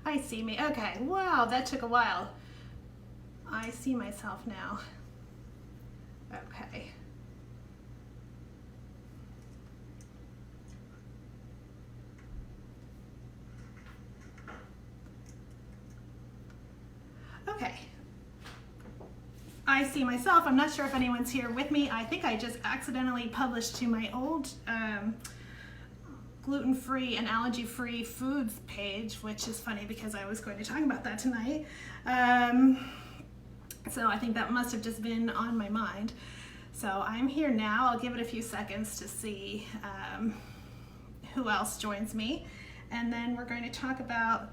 I see me. Okay, wow, that took a while. I see myself now. Okay. Okay. I see myself. I'm not sure if anyone's here with me. I think I just accidentally published to my old gluten-free and allergy-free foods page, which is funny because I was going to talk about that tonight. So I think that must have just been on my mind. So I'm here now. I'll give it a few seconds to see who else joins me. And then we're going to talk about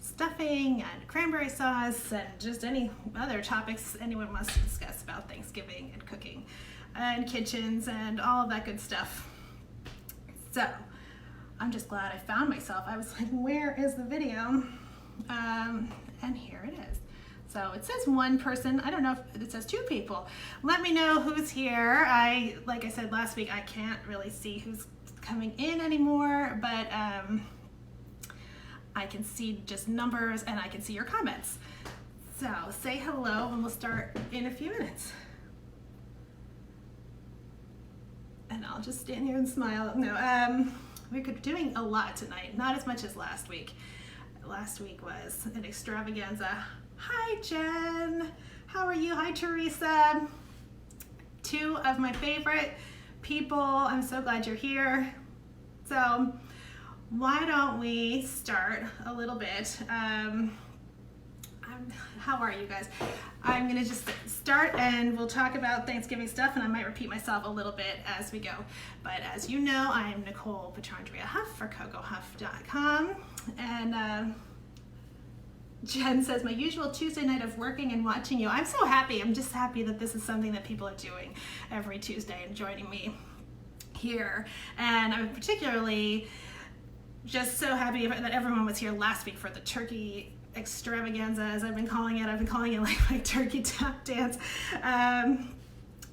stuffing and cranberry sauce and just any other topics anyone wants to discuss about Thanksgiving and cooking and kitchens and all of that good stuff. So I'm just glad I found myself. I was like, where is the video? And here it is. So it says one person. I don't know if it says two people. Let me know who's here. Like I said last week, I can't really see who's coming in anymore, but I can see just numbers and I can see your comments. So say hello and we'll start in a few minutes. And I'll just stand here and smile. No, we're doing a lot tonight, not as much as last week. Last week was an extravaganza. Hi, Jen. How are you? Hi, Teresa. Two of my favorite people. I'm so glad you're here. So why don't we start a little bit? How are you guys? I'm gonna just start and we'll talk about Thanksgiving stuff, and I might repeat myself a little bit as we go. But as you know, I'm Nicole Petrandria Huff for CocoHuff.com. And Jen says, my usual Tuesday night of working and watching you. I'm so happy. I'm just happy that this is something that people are doing every Tuesday and joining me here. And I'm particularly just so happy that everyone was here last week for the Turkey Extravaganza, as I've been calling it. I've been calling it like my turkey tap dance.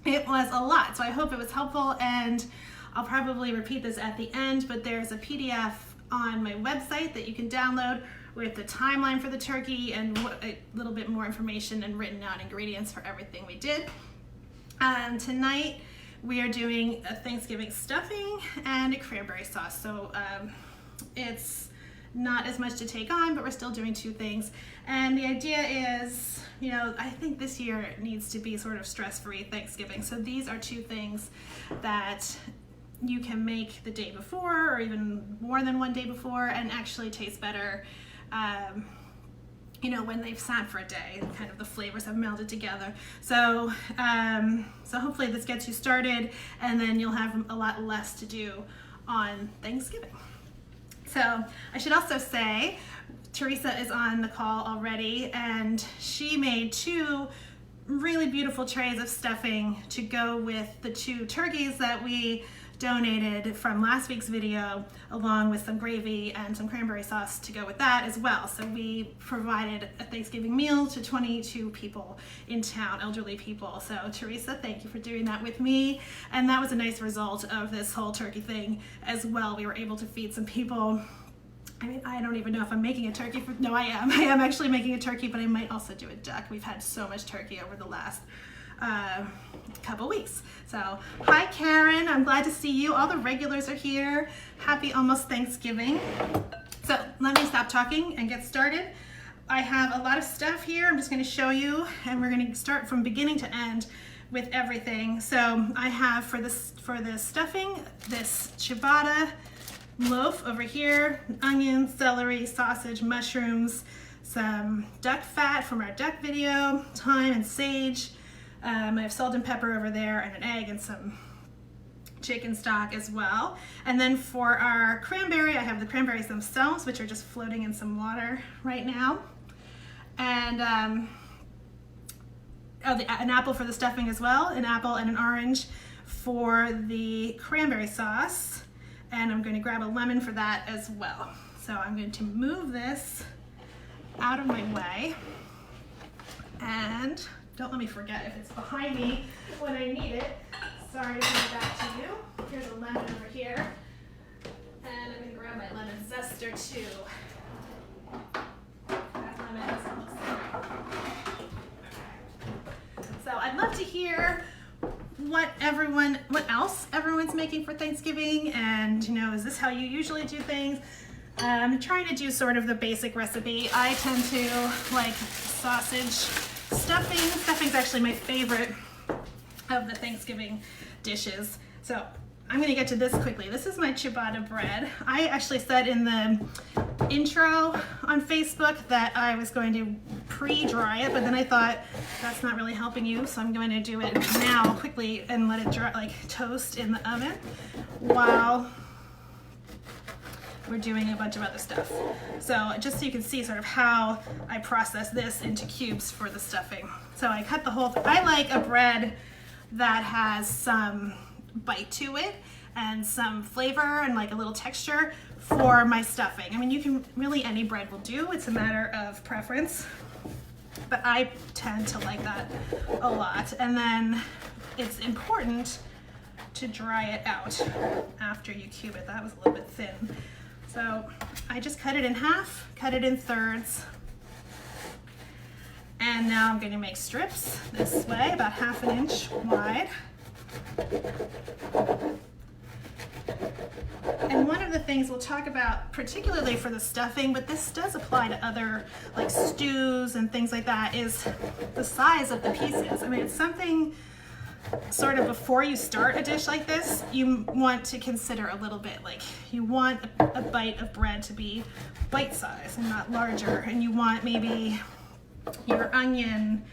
It was a lot, so I hope it was helpful, and I'll probably repeat this at the end, but there's a PDF on my website that you can download with the timeline for the turkey and a little bit more information and written out ingredients for everything we did. Tonight we are doing a Thanksgiving stuffing and a cranberry sauce. So it's not as much to take on, but we're still doing two things. And the idea is, you know, I think this year it needs to be sort of stress-free Thanksgiving. So these are two things that you can make the day before or even more than one day before and actually taste better, you know, when they've sat for a day and kind of the flavors have melded together. So, so hopefully this gets you started, and then you'll have a lot less to do on Thanksgiving. So I should also say, Teresa is on the call already, and she made two really beautiful trays of stuffing to go with the two turkeys that we donated from last week's video, along with some gravy and some cranberry sauce to go with that as well. So we provided a Thanksgiving meal to 22 people in town, elderly people. So Teresa, thank you for doing that with me. And that was a nice result of this whole turkey thing as well. We were able to feed some people. I mean, I don't even know if I'm making a turkey. No, I am. I am actually making a turkey, but I might also do a duck. We've had so much turkey over the last couple weeks. So, hi Karen, I'm glad to see you. All the regulars are here. Happy almost Thanksgiving. So let me stop talking and get started. I have a lot of stuff here. I'm just going to show you, and we're going to start from beginning to end with everything. So I have for the stuffing, this ciabatta loaf over here, onions, celery, sausage, mushrooms, some duck fat from our duck video, thyme and sage. I have salt and pepper over there, and an egg and some chicken stock as well. And then for our cranberry, I have the cranberries themselves, which are just floating in some water right now. And an apple for the stuffing as well, an apple and an orange for the cranberry sauce. And I'm going to grab a lemon for that as well. So I'm going to move this out of my way. And don't let me forget if it's behind me when I need it. Sorry to bring it back to you. Here's a lemon over here. And I'm going to grab my lemon zester too. to hear what else everyone's making for Thanksgiving, and you know, is this how you usually do things? I'm trying to do sort of the basic recipe. I tend to like sausage stuffing. Stuffing's actually my favorite of the Thanksgiving dishes. So I'm gonna get to this quickly. This is my ciabatta bread. I actually said in the intro on Facebook that I was going to pre-dry it, but then I thought that's not really helping you, so I'm going to do it now quickly and let it dry, like toast in the oven while we're doing a bunch of other stuff. So just so you can see sort of how I process this into cubes for the stuffing. So I cut the whole I like a bread that has some bite to it and some flavor and like a little texture for my stuffing. I mean, you can really, any bread will do. It's a matter of preference, but I tend to like that a lot. And then it's important to dry it out after you cube it. That was a little bit thin. So I just cut it in half, cut it in thirds. And now I'm going to make strips this way, about 1/2 inch wide. And one of the things we'll talk about, particularly for the stuffing, but this does apply to other like stews and things like that, is the size of the pieces. I mean, it's something sort of before you start a dish like this, you want to consider a little bit. Like, you want a bite of bread to be bite-sized and not larger, and you want maybe your onion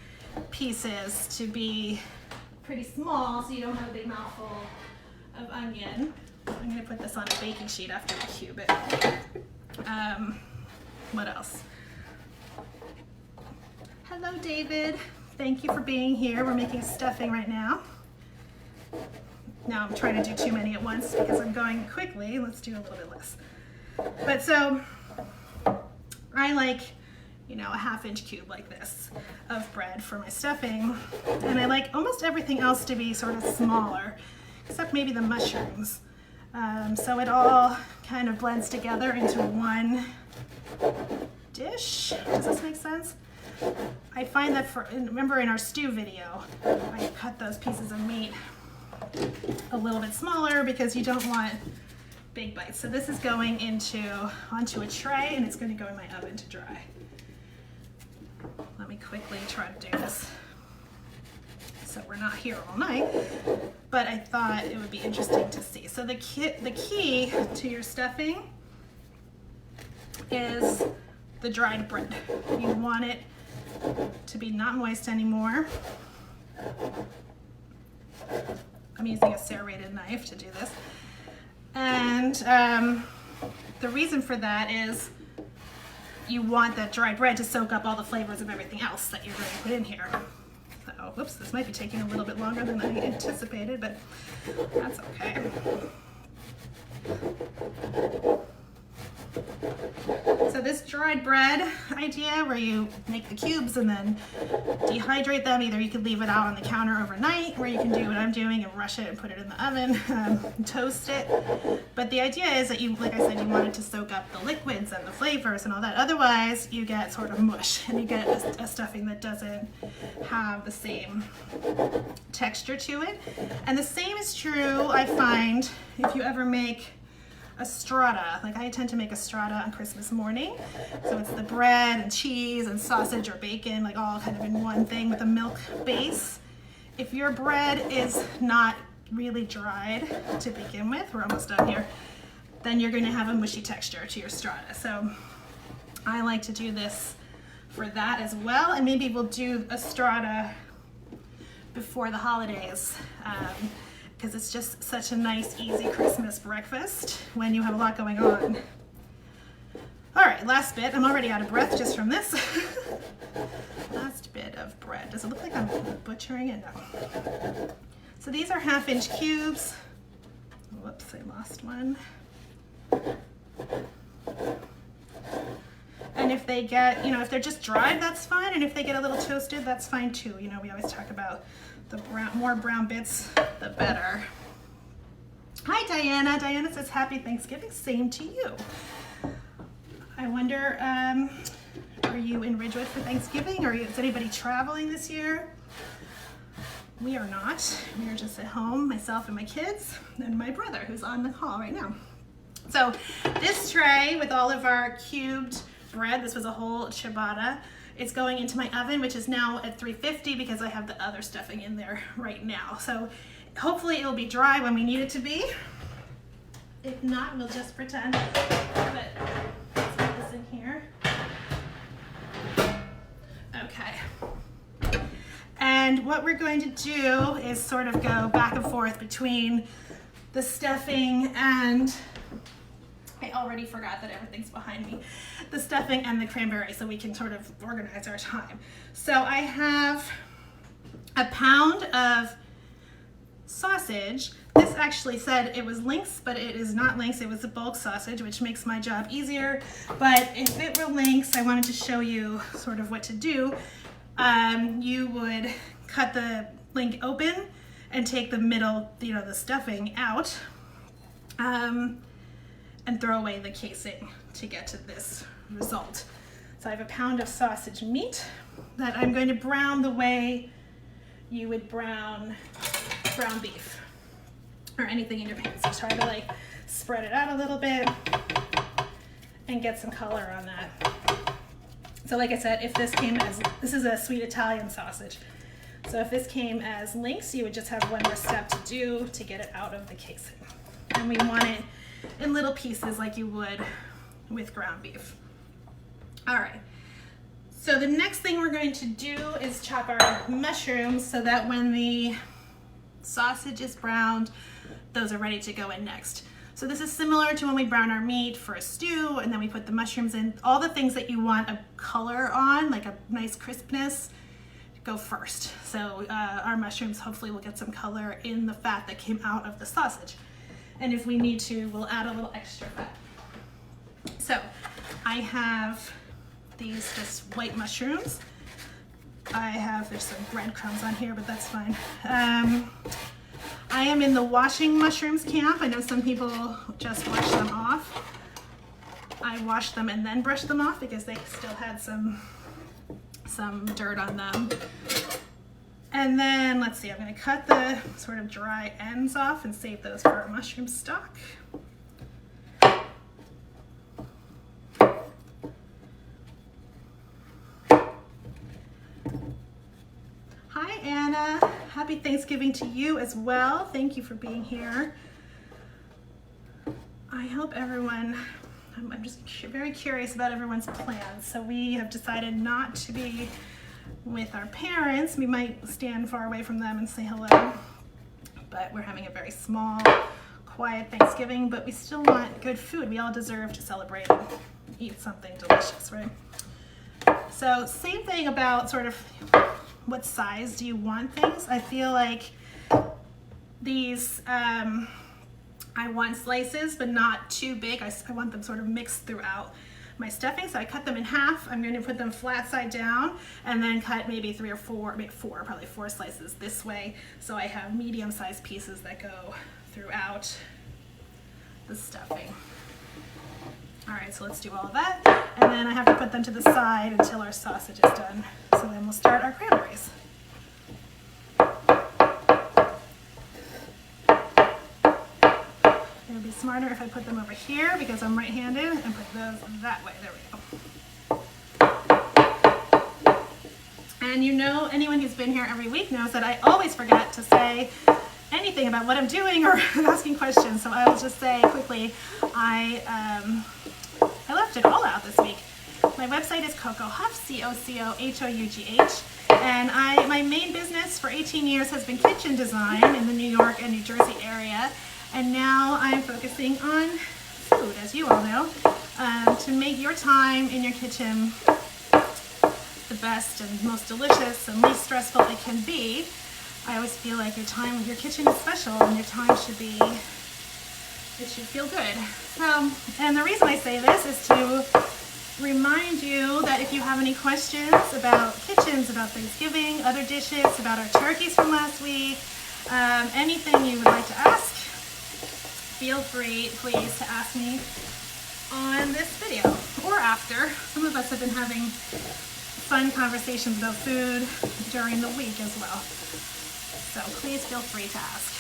pieces to be pretty small so you don't have a big mouthful of onion. I'm going to put this on a baking sheet after we cube it. What else? Hello, David. Thank you for being here. We're making stuffing right now. Now I'm trying to do too many at once because I'm going quickly. Let's do a little bit less. But so I like, you know, a 1/2 inch cube like this of bread for my stuffing. And I like almost everything else to be sort of smaller, except maybe the mushrooms. So it all kind of blends together into one dish. Does this make sense? I find that remember in our stew video, I cut those pieces of meat a little bit smaller because you don't want big bites. So this is going onto a tray, and it's going to go in my oven to dry. Let me quickly try to do this so we're not here all night, but I thought it would be interesting to see. So the key to your stuffing is the dried bread. You want it to be not moist anymore. I'm using a serrated knife to do this. And the reason for that is you want that dried bread to soak up all the flavors of everything else that you're going to put in here. So, whoops, this might be taking a little bit longer than I anticipated, but that's okay. So this dried bread idea where you make the cubes and then dehydrate them, either you could leave it out on the counter overnight, or you can do what I'm doing and rush it and put it in the oven, toast it. But the idea is that you, like I said, you want it to soak up the liquids and the flavors and all that. Otherwise, you get sort of mush and you get a stuffing that doesn't have the same texture to it. And the same is true, I find, if you ever make a strata. Like, I tend to make a strata on Christmas morning. So it's the bread and cheese and sausage or bacon, like all kind of in one thing with a milk base. If your bread is not really dried to begin with, we're almost done here, then you're going to have a mushy texture to your strata. So I like to do this for that as well. And maybe we'll do a strata before the holidays, because it's just such a nice, easy Christmas breakfast when you have a lot going on. All right, last bit. I'm already out of breath just from this. Last bit of bread. Does it look like I'm butchering it? No. So these are 1/2 inch cubes. Whoops, I lost one. And if they get, you know, if they're just dried, that's fine. And if they get a little toasted, that's fine too. You know, we always talk about the more brown bits, the better. Hi, Diana. Diana says, happy Thanksgiving. Same to you. I wonder, are you in Ridgewood for Thanksgiving, or is anybody traveling this year? we are not. We are just at home, myself and my kids, and my brother who's on the call right now. So this tray with all of our cubed bread, this was a whole ciabatta, it's going into my oven, which is now at 350 because I have the other stuffing in there right now. So hopefully it'll be dry when we need it to be. If not, we'll just pretend. But let's put this in here. Okay. And what we're going to do is sort of go back and forth between the stuffing and, I already forgot that everything's behind me, the stuffing and the cranberry, so we can sort of organize our time. So I have a pound of sausage. This actually said it was Links, but it is not Links. It was a bulk sausage, which makes my job easier. But if it were Links, I wanted to show you sort of what to do. You would cut the link open and take the middle, the stuffing out, and throw away the casing to get to this result. So I have a pound of sausage meat that I'm going to brown the way you would brown ground beef or anything in your pan. So try to like spread it out a little bit and get some color on that. So like I said, if this came as, this is a sweet Italian sausage. So if this came as Links, you would just have one more step to do to get it out of the casing. And we want it in little pieces like you would with ground beef. All right. So the next thing we're going to do is chop our mushrooms so that when the sausage is browned, those are ready to go in next. So this is similar to when we brown our meat for a stew and then we put the mushrooms in. All the things that you want a color on, like a nice crispness, go first. So our mushrooms hopefully will get some color in the fat that came out of the sausage. And if we need to, we'll add a little extra fat. So I have these just white mushrooms. There's some breadcrumbs on here, but that's fine. I am in the washing mushrooms camp. I know some people just wash them off. I wash them and then brush them off because they still had some dirt on them. And then let's see, I'm going to cut the sort of dry ends off and save those for our mushroom stock. Hi Anna, happy Thanksgiving to you as well. Thank you for being here. I hope everyone, I'm just very curious about everyone's plans. So we have decided not to be with our parents. We might stand far away from them and say hello, but we're having a very small, quiet Thanksgiving, but we still want good food. We all deserve to celebrate and eat something delicious, right? So same thing about sort of what size do you want things. I feel like these, I want slices, but not too big. I want them sort of mixed throughout my stuffing. So I cut them in half. I'm going to put them flat side down and then cut maybe probably four slices this way. So I have medium sized pieces that go throughout the stuffing. All right, so let's do all of that. And then I have to put them to the side until our sausage is done. So then we'll start our cranberries. It would be smarter if I put them over here because I'm right-handed and put those that way. There we go. And you know, anyone who's been here every week knows that I always forget to say anything about what I'm doing or asking questions. So I will just say quickly, I left it all out this week. My website is Coco Huff, COCOHOUGH, and my main business for 18 years has been kitchen design in the New York and New Jersey area, and now I'm focusing on food, as you all know, to make your time in your kitchen the best and most delicious and least stressful it can be. I always feel like your time with your kitchen is special and your time should feel good. And the reason I say this is to remind you that if you have any questions about kitchens, about Thanksgiving, other dishes, about our turkeys from last week, anything you would like to ask, feel free, please, to ask me on this video or after. Some of us have been having fun conversations about food during the week as well. So please feel free to ask.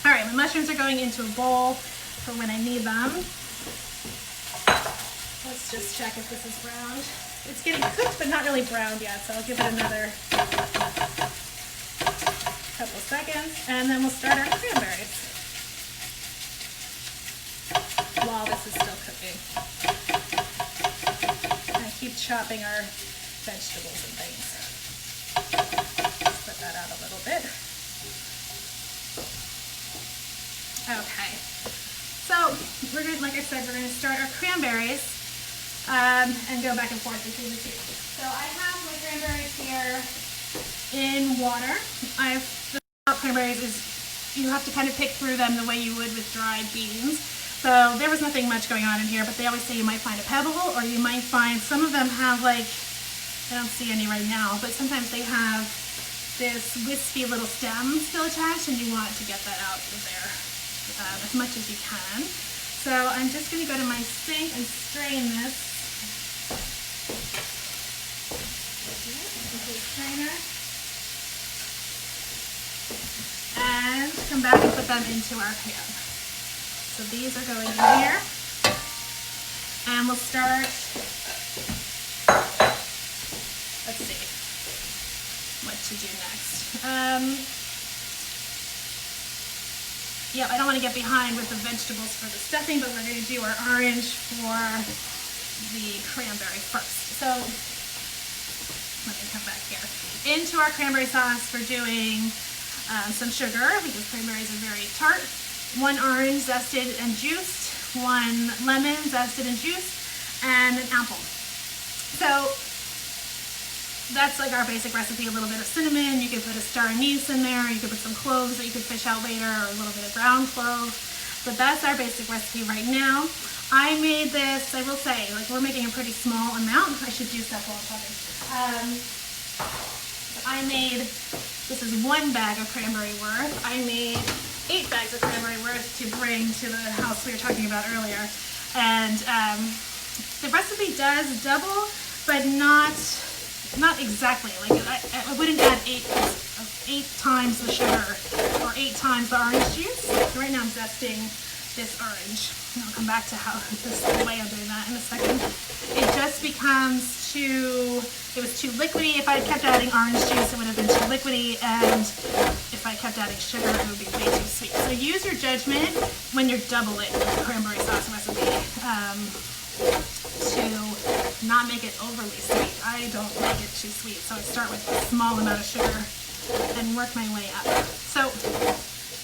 All right, my mushrooms are going into a bowl for when I need them. Let's just check if this is browned. It's getting cooked, but not really browned yet, so I'll give it another couple seconds, and then we'll start our cranberries while this is still cooking. And keep chopping our vegetables and things. Put that out a little bit. Okay, so we're going to, like I said, we're going to start our cranberries and go back and forth between the two. So I have my cranberries here in water. The thing about cranberries is you have to kind of pick through them the way you would with dried beans. So there was nothing much going on in here, but they always say you might find a pebble, or you might find some of them have, like, I don't see any right now, but sometimes they have this wispy little stem still attached, and you want to get that out of there as much as you can. So I'm just going to go to my sink and strain this into a strainer, and come back and put them into our pan. So these are going in here, and we'll start, let's see what to do next. Yeah, I don't want to get behind with the vegetables for the stuffing, but we're going to do our orange for the cranberry first. So let me come back here. Into our cranberry sauce, we're doing some sugar, because cranberries are very tart. 1 orange zested and juiced, 1 lemon zested and juiced, and an apple. So that's like our basic recipe. A little bit of cinnamon, you could put a star anise in there, you could put some cloves that you could fish out later, or a little bit of ground clove. But that's our basic recipe right now. I made this, I will say, like, we're making a pretty small amount. I should do stuff while I'm talking. I made, this is 1 bag of cranberry worth. I made 8 bags of cranberry worth to bring to the house we were talking about earlier. And the recipe does double, but not exactly. Like, I wouldn't add 8 times the sugar or 8 times the orange juice. So right now I'm zesting this orange. And I'll come back to the way I'm doing that in a second. It just becomes it was too liquidy. If I had kept adding orange juice, it would have been too liquidy, and if I kept adding sugar, it would be way too sweet. So use your judgment when you're doubling the cranberry sauce recipe to not make it overly sweet. I don't like it too sweet, so I start with a small amount of sugar and work my way up. So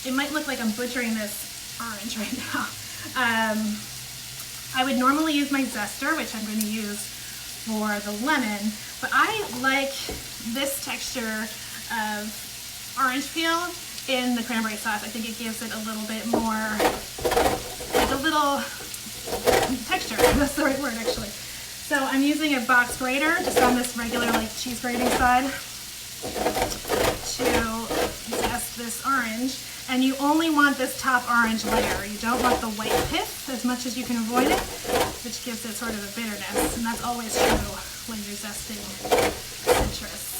it might look like I'm butchering this orange right now. I would normally use my zester, which I'm going to use for the lemon, but I like this texture of orange peel in the cranberry sauce. I think it gives it a little bit more, like a little texture. That's the right word, actually. So I'm using a box grater just on this regular, like, cheese grating side to zest this orange. And you only want this top orange layer. You don't want the white pith as much as you can avoid it, which gives it sort of a bitterness. And that's always true when you're zesting citrus.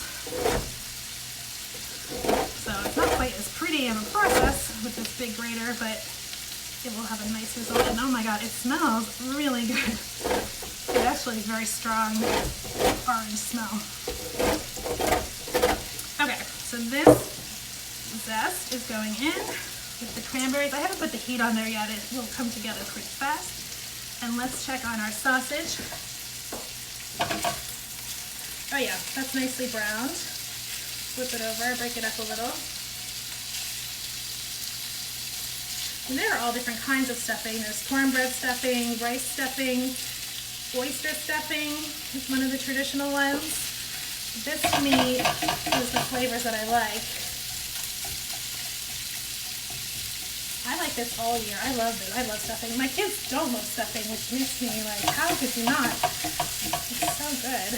So it's not quite as pretty of a process with this big grater, but it will have a nice result. And oh my god, it smells really good. It actually is a very strong orange smell. Okay, so this zest is going in with the cranberries. I haven't put the heat on there yet. It will come together pretty fast. And let's check on our sausage. Oh yeah, that's nicely browned. Flip it over, break it up a little. And there are all different kinds of stuffing. There's cornbread stuffing, rice stuffing, oyster stuffing is one of the traditional ones. This to me is the flavors that I like. I like this all year. I love it. I love stuffing. My kids don't love stuffing, which makes me like, how could you not? It's so good.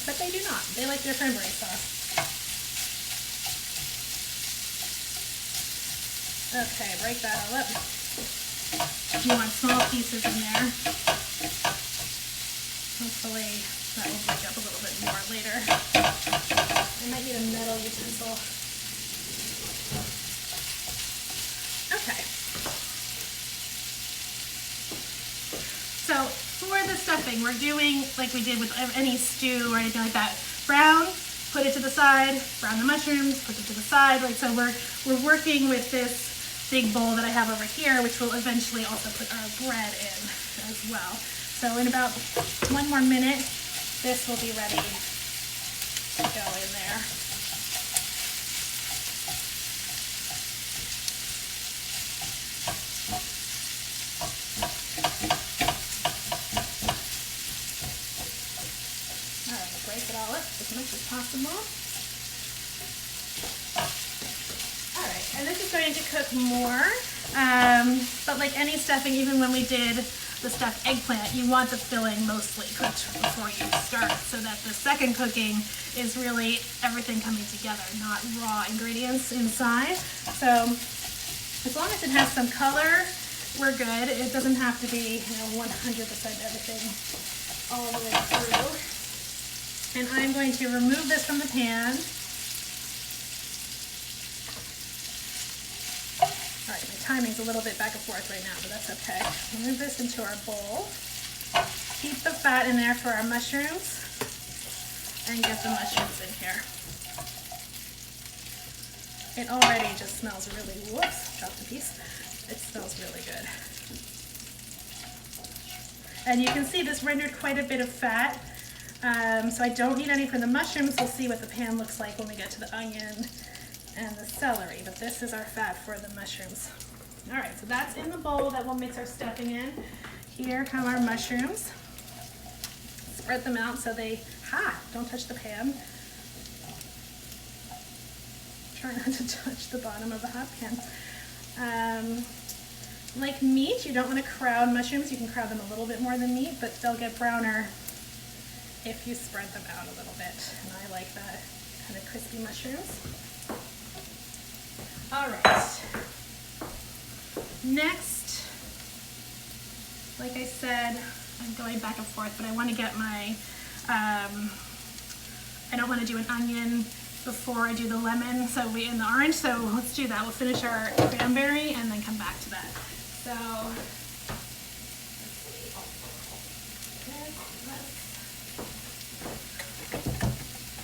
But they do not. They like their cranberry sauce. Okay, break that all up. You want small pieces in there. Hopefully that will break up a little bit more later. I might need a metal utensil. we're doing like we did with any stew or anything like that. Brown, put it to the side, brown the mushrooms, put it to the side. Like, so we're working with this big bowl that I have over here, which will eventually also put our bread in as well. So in about 1 more minute, this will be ready to go in there. All right, break it all up as much as possible. All right, and this is going to cook more, but like any stuffing, even when we did the stuffed eggplant, you want the filling mostly cooked before you start, so that the second cooking is really everything coming together, not raw ingredients inside. So as long as it has some color, we're good. It doesn't have to be, 100% everything all the way through. And I'm going to remove this from the pan. All right, my timing's a little bit back and forth right now, but that's okay. Move this into our bowl. Keep the fat in there for our mushrooms, and get the mushrooms in here. It already just smells really, whoops, dropped a piece. It smells really good. And you can see this rendered quite a bit of fat, so I don't need any for the mushrooms. We'll see what the pan looks like when we get to the onion and the celery, but this is our fat for the mushrooms. All right, so that's in the bowl that we'll mix our stuffing in. Here come our mushrooms. Spread them out so they, don't touch the pan. Try not to touch the bottom of the hot pan. Like meat, you don't want to crowd mushrooms. You can crowd them a little bit more than meat, but they'll get browner if you spread them out a little bit. And I like that kind of crispy mushrooms. All right, next, like I said, I'm going back and forth, but I want to get my, I don't want to do an onion before I do the lemon, and the orange, so let's do that. We'll finish our cranberry and then come back to that. So,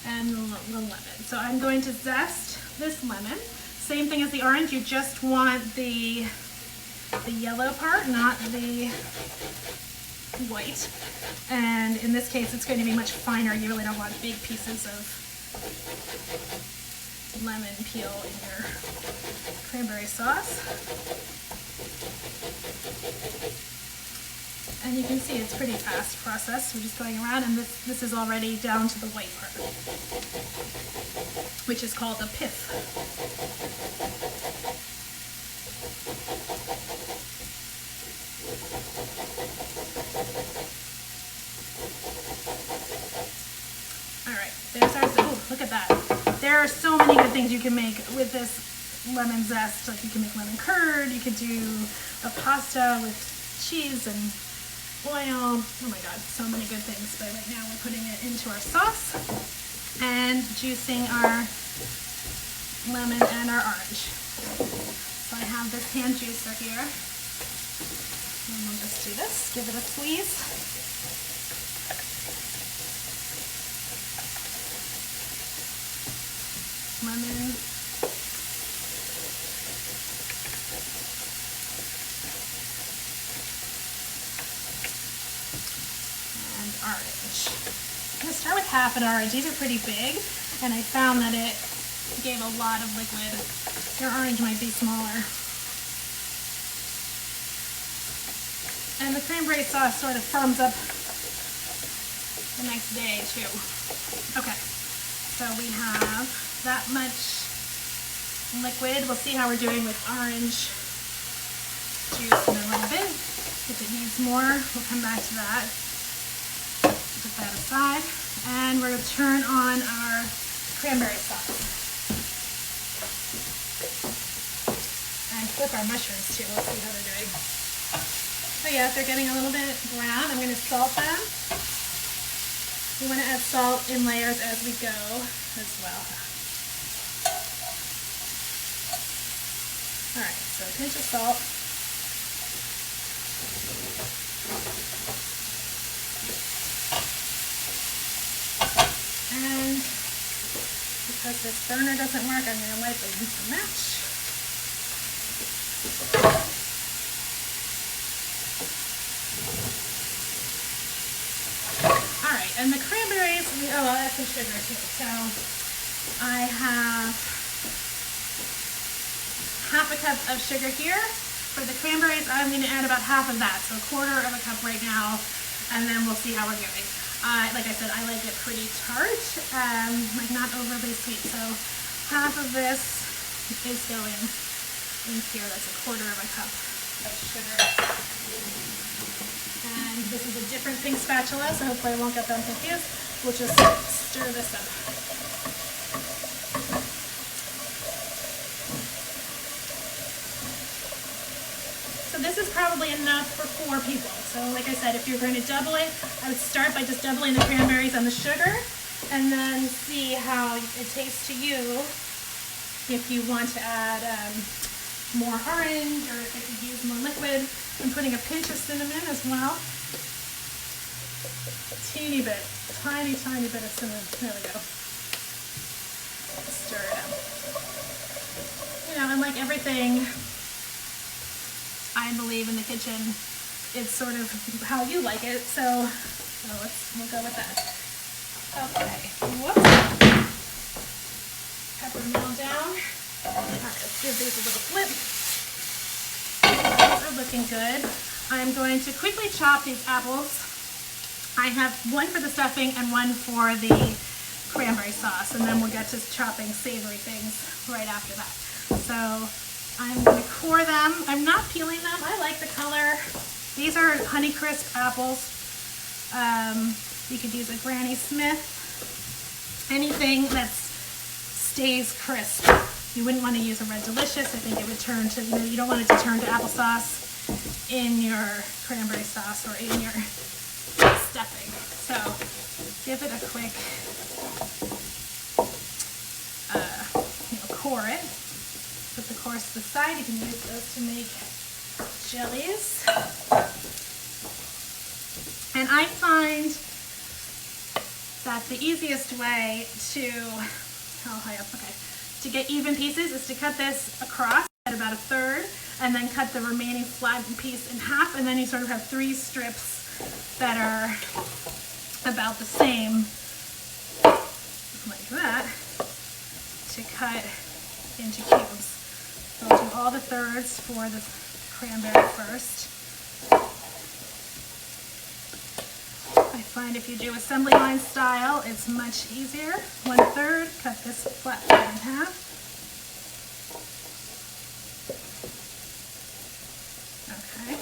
and the lemon. So I'm going to zest this lemon. Same thing as the orange, you just want the yellow part, not the white. And in this case, it's going to be much finer. You really don't want big pieces of lemon peel in your cranberry sauce. And you can see it's pretty fast process. We're just going around, and this is already down to the white part, which is called the pith. All right, there's our, oh, look at that. There are so many good things you can make with this lemon zest. Like you can make lemon curd, you could do a pasta with cheese and oil. Oh my God, so many good things. But right now we're putting it into our sauce and juicing our lemon and our orange. So I have this hand juicer here. And we'll just do this, give it a squeeze. Lemon. Orange. I'm going to start with half an orange. These are pretty big, and I found that it gave a lot of liquid. Your orange might be smaller. And the cranberry sauce sort of firms up the next day too. Okay, so we have that much liquid. We'll see how we're doing with orange juice in a little bit. If it needs more, we'll come back to that. Put that aside, and we're going to turn on our cranberry sauce. And flip our mushrooms too, we'll see how they're doing. So yeah, if they're getting a little bit brown, I'm going to salt them. We want to add salt in layers as we go as well. Alright, so a pinch of salt. case this burner doesn't work, I'm going to lightly use the match. All right, and the cranberries, oh, I'll add some sugar too. So I have half a cup of sugar here. For the cranberries, I'm going to add about half of that, so a quarter of a cup right now, and then we'll see how we're doing. Like I said, I like it pretty tart, like not overly sweet, so half of this is going in here. That's a quarter of a cup of sugar. And this is a different pink spatula, so hopefully I won't get them confused. We'll just stir this up. So this is probably enough for 4 people. So like I said, if you're going to double it, I would start by just doubling the cranberries and the sugar, and then see how it tastes to you. If you want to add more orange, or if you could use more liquid. I'm putting a pinch of cinnamon as well. Teeny bit, tiny bit of cinnamon. There we go. Stir it up. You know, and like everything, I believe in the kitchen, it's sort of how you like it. So we'll go with that. Okay. Whoops. Pepper meal down. All right, let's give these a little flip. These are looking good. I'm going to quickly chop these apples. I have one for the stuffing and one for the cranberry sauce, and then we'll get to chopping savory things right after that. So I'm going to core them. I'm not peeling them. I like the color. These are Honeycrisp apples. You could use a Granny Smith. Anything that stays crisp. You wouldn't want to use a Red Delicious. I think it would turn to, you don't want it to turn to applesauce in your cranberry sauce or in your stuffing. So give it a quick, core it. Put the cores to the side. You can use those to make jellies. And I find that the easiest way to, how high up? Okay. To get even pieces is to cut this across at about 1/3, and then cut the remaining flattened piece in half, and then you sort of have 3 strips that are about the same, like that, to cut into cubes. So I'll do all the thirds for the cranberry first. I find if you do assembly line style, it's much easier. 1/3, cut this flat part in half. Okay.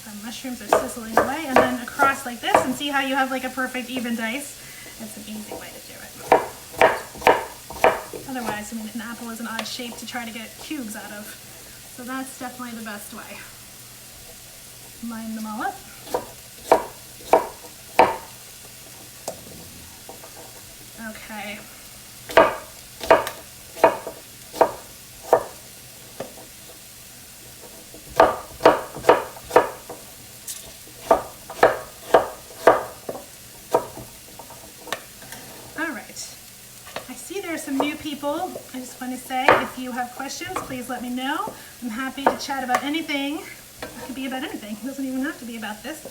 Our mushrooms are sizzling away, and then across like this, and see how you have like a perfect even dice? It's an easy way to do it. Otherwise, I mean, an apple is an odd shape to try to get cubes out of. So that's definitely the best way. Line them all up. Okay. Some new people. I just want to say, if you have questions, please let me know. I'm happy to chat about anything. It could be about anything. It doesn't even have to be about this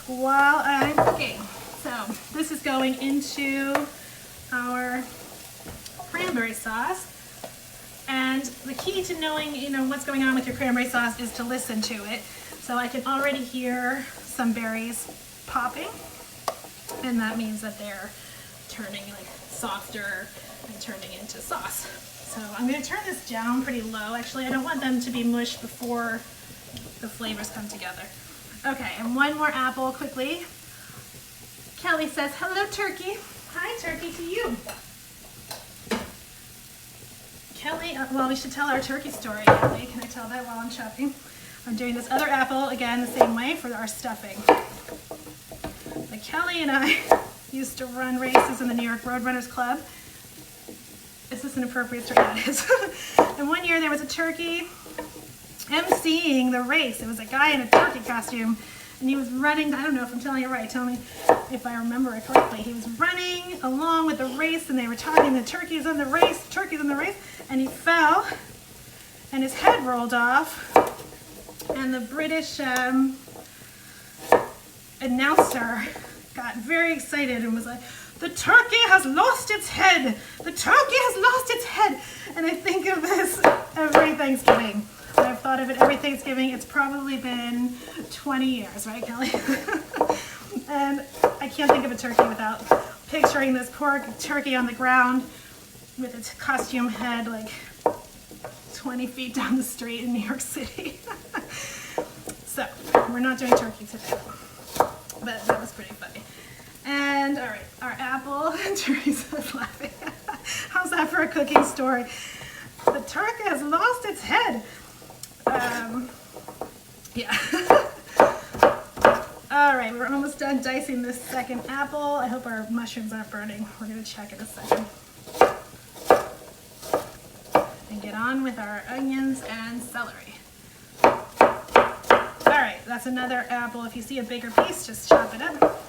while I'm cooking. So this is going into our cranberry sauce. And the key to knowing, what's going on with your cranberry sauce is to listen to it. So I can already hear some berries popping, and that means that they're turning like softer and turning into sauce. So I'm going to turn this down pretty low. Actually, I don't want them to be mushed before the flavors come together. Okay, and one more apple quickly. Kelly says, hello, Turkey. Hi, Turkey, to you. Kelly, well, we should tell our turkey story, Kelly. Can I tell that while I'm chopping? I'm doing this other apple, again, the same way for our stuffing. But Kelly and I used to run races in the New York Roadrunners Club. Is this an appropriate story? Yeah, it is. And one year there was a turkey emceeing the race. It was a guy in a turkey costume, and he was running. I don't know if I'm telling you right. Tell me if I remember it correctly. He was running along with the race, and they were talking, the turkeys in the race, and he fell, and his head rolled off, and the British announcer got very excited and was like, "The turkey has lost its head! The turkey has lost its head!" And I think of this every Thanksgiving. I've thought of it every Thanksgiving. It's probably been 20 years, right, Kelly? And I can't think of a turkey without picturing this poor turkey on the ground with its costume head like 20 feet down the street in New York City. So, we're not doing turkey today, but that was pretty funny. And all right, our apple, Teresa's laughing. How's that for a cooking story? The turkey has lost its head. Yeah. All right, we're almost done dicing this second apple. I hope our mushrooms aren't burning. We're gonna check in a second. And get on with our onions and celery. All right, that's another apple. If you see a bigger piece, just chop it up.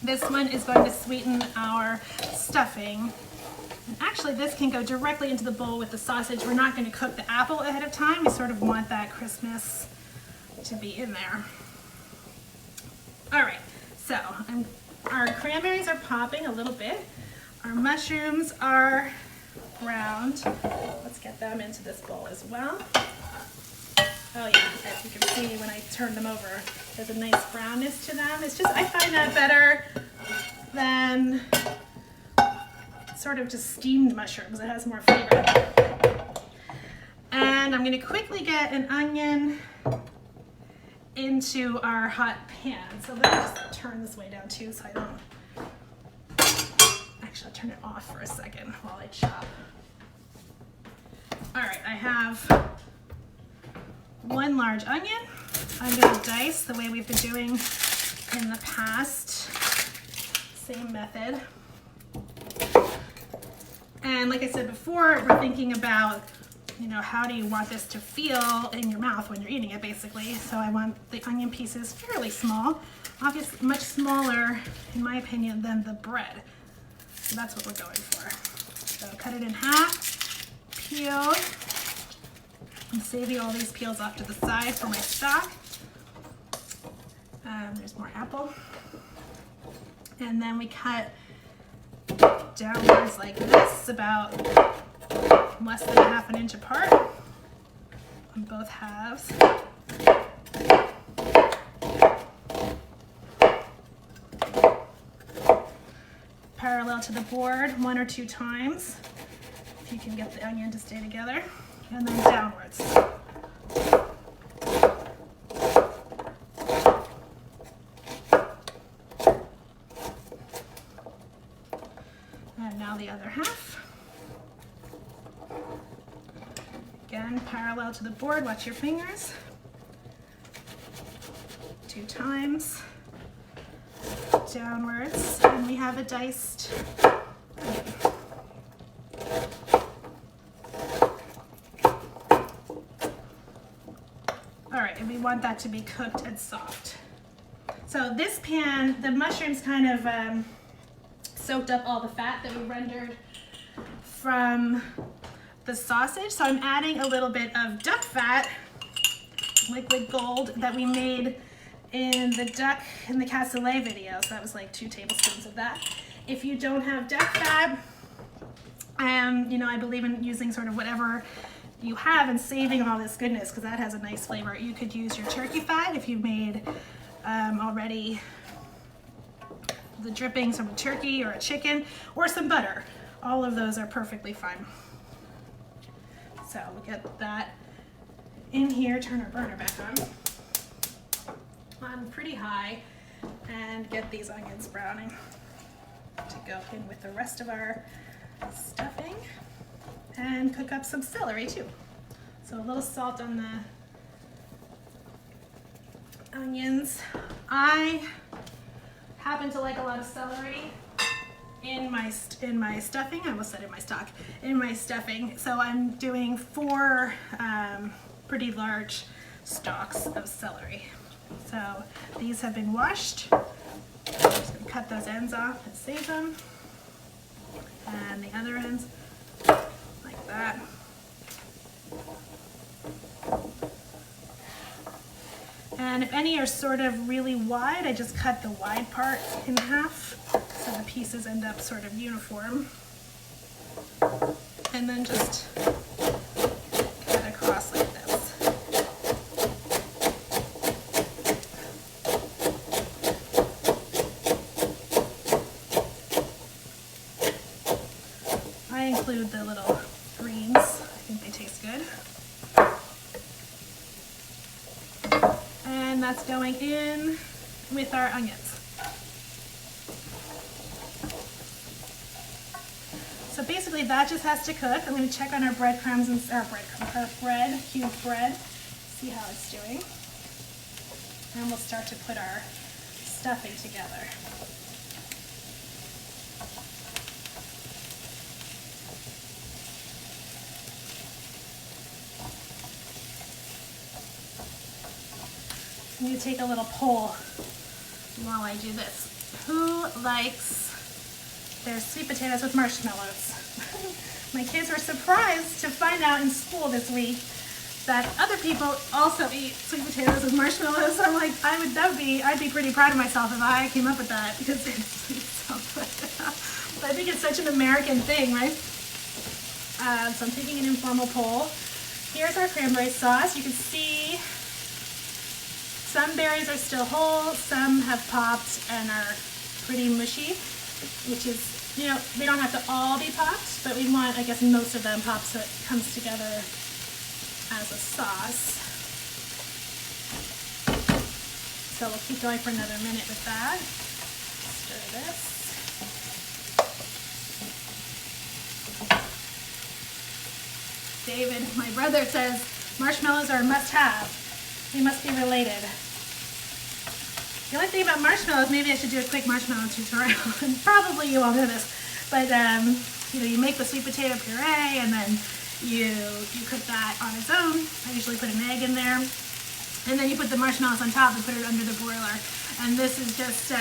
This one is going to sweeten our stuffing. And actually, this can go directly into the bowl with the sausage. We're not going to cook the apple ahead of time. We sort of want that crispness to be in there. All right, so our cranberries are popping a little bit. Our mushrooms are browned. Let's get them into this bowl as well. Oh yeah, as you can see when I turn them over, there's a nice brownness to them. It's just, I find that better than sort of just steamed mushrooms. It has more flavor. And I'm gonna quickly get an onion into our hot pan. So let me just turn this way down too so I don't, actually I'll turn it off for a second while I chop. All right, I have one large onion. I'm going to dice the way we've been doing in the past. Same method. And like I said before, we're thinking about, you know, how do you want this to feel in your mouth when you're eating it, basically. So I want the onion pieces fairly small, obviously much smaller, in my opinion, than the bread. So that's what we're going for. So cut it in half, peel. I'm saving all these peels off to the side for my stock. There's more apple. And then we cut downwards like this, about less than ½ inch apart on both halves. Parallel to the board 1 or 2 times, if you can get the onion to stay together. And then downwards. And now the other half. Again, parallel to the board, watch your fingers. 2 times. Downwards. And we have a diced onion. All right, and we want that to be cooked and soft. So this pan, the mushrooms kind of soaked up all the fat that we rendered from the sausage. So I'm adding a little bit of duck fat, liquid gold, that we made in the duck in the cassoulet video. So that was like 2 tablespoons of that. If you don't have duck fat, you know, I believe in using sort of whatever you have and saving all this goodness, because that has a nice flavor. You could use your turkey fat if you made already the drippings from a turkey or a chicken, or some butter. All of those are perfectly fine. So we'll get that in here, turn our burner back on pretty high, and get these onions browning to go in with the rest of our stuffing. And cook up some celery too. So a little salt on the onions. I happen to like a lot of celery in my stuffing. I almost said in my stock. In my stuffing. So I'm doing 4 pretty large stalks of celery. So these have been washed. I'm just going to cut those ends off and save them. And the other ends, like that. And if any are sort of really wide, I just cut the wide part in half so the pieces end up sort of uniform. And then just cut across like this. I include the little greens. I think they taste good. And that's going in with our onions. So basically that just has to cook. I'm going to check on our breadcrumbs and our bread, cubed bread, see how it's doing. And we'll start to put our stuffing together. I'm going to take a little poll while I do this. Who likes their sweet potatoes with marshmallows? My kids were surprised to find out in school this week that other people also eat sweet potatoes with marshmallows. I'm like, I'd be pretty proud of myself if I came up with that, because it's so good. But I think it's such an American thing, right? So I'm taking an informal poll. Here's our cranberry sauce. You can see some berries are still whole, some have popped and are pretty mushy, which is, you know, they don't have to all be popped, but we want, I guess, most of them popped so it comes together as a sauce. So we'll keep going for another minute with that. Stir this. David, my brother, says marshmallows are a must-have. They must be related. The only thing about marshmallows, maybe I should do a quick marshmallow tutorial. Probably you all know this, but you know, you make the sweet potato puree and then you cook that on its own. I usually put an egg in there, and then you put the marshmallows on top and put it under the broiler. And this is just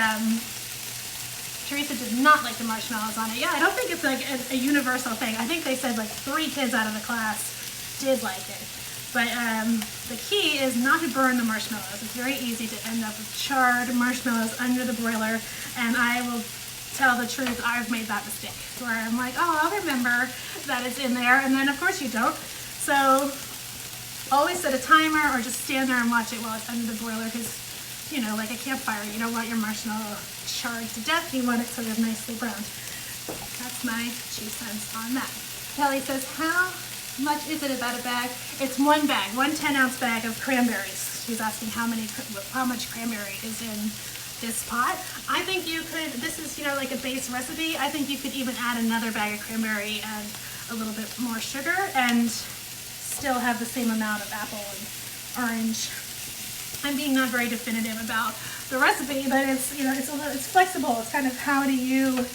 Teresa did not like the marshmallows on it. Yeah, I don't think it's like a universal thing. I think they said like 3 kids out of the class did like it. But the key is not to burn the marshmallows. It's very easy to end up with charred marshmallows under the broiler. And I will tell the truth, I've made that mistake where I'm like, oh, I'll remember that it's in there. And then of course you don't. So always set a timer or just stand there and watch it while it's under the broiler, because, you know, like a campfire, you don't want your marshmallow charred to death. You want it sort of nicely browned. That's my 2 cents on that. Kelly says, how much is it about a bag? It's 1 bag, 1 10-ounce bag of cranberries. She's asking how much cranberry is in this pot. I think you could, this is, you know, like a base recipe. I think you could even add another bag of cranberry and a little bit more sugar and still have the same amount of apple and orange. I'm being not very definitive about the recipe, but it's, you know, it's flexible. It's kind of how do you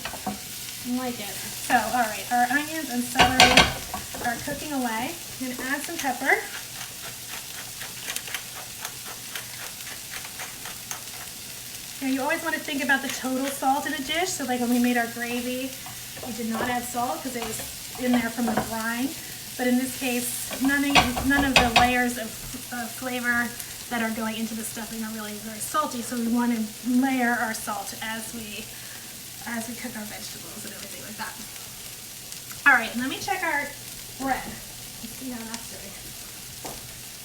like it. So, all right, our onions and celery are cooking away. I'm going to add some pepper. Now you always want to think about the total salt in a dish. So like when we made our gravy, we did not add salt because it was in there from the brine. But in this case, none of the layers of flavor that are going into the stuffing are really very salty. So we want to layer our salt as we cook our vegetables and everything like that. All right, and let me check our bread and see how that's doing.